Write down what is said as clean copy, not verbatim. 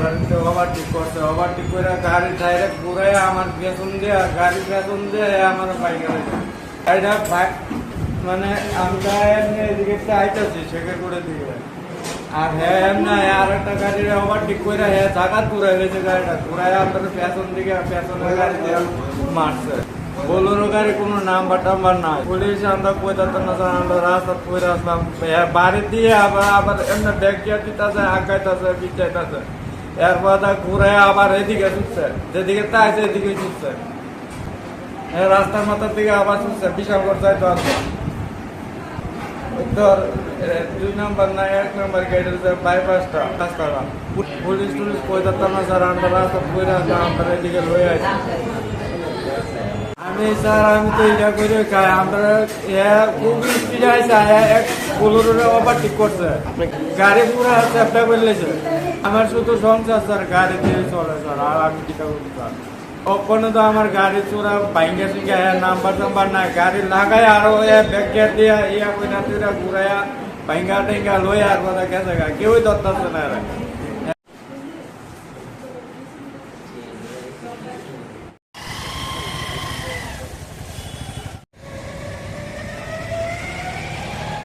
Overtake করছে, overtake করে গাড়ি ডাইরেক্ট ঘুরে আমার পেছন দিয়ে গাড়ি পেছন দিয়ে আমার বাইক গাড়িটা মানে আমরা এমনি এদিকে আইতেছি শেখে করে দিকে আর হ্যাঁ এমনি আর একটা গাড়ির ওভারটেক করে হ্যাঁ জায়গা ঘুরে গেছে গাড়িটা ঘুরায় আপনার পেছন দিকে পেছনের গাড়ি দিয়ে মারছে। বোলেরো গাড়ি কোনো নাম্বার টাম্বার নাই, পুলিশ আমরা কইতাম না আমরা রাস্তা কইরা আসলাম বাড়ি দিয়ে আবার এমনি ব্যাগ গিয়ে দিতেছে আগাইতেছে বিচাইতেছে এরপর ঘুরে আবার এদিকে ছুটছে, যেদিকে তাইছে এদিকে ছুটছে রাস্তার মাথার দিকে আবার ছুটছে বিশালগড় যাইতে আসবে ধর 2 নম্বর না 1 নম্বর গেটের বাইপাসটা রাস্তা পুলিশ টুলিশ কইতাম না স্যার আমরা রাস্তা কইরা আমরা এদিকে লয়ে আসি। আমি স্যার আমি তো এটা করে খাই আমরা খুব স্পিডে আছে এক বোলেরো ওভারটেক করছে গাড়ি পুরো চ্যাপটা করলেছে আমার শুধু সংসার স্যার গাড়ি দিয়ে চলে স্যার আর আমি টিকা করি স্যার ওখানে তো আমার গাড়ি চোরা বাইঙ্গা সিঙ্গা নাম্বার টাম্বার নাই গাড়ি লাগাই আরো ব্যাগ গিয়ার দিয়ে ইয়া কইনা ঘুরাইয়া বাইঙ্গা টেঙ্গা লইয়া আর কথা গেছে কেউই ধরতেছে না।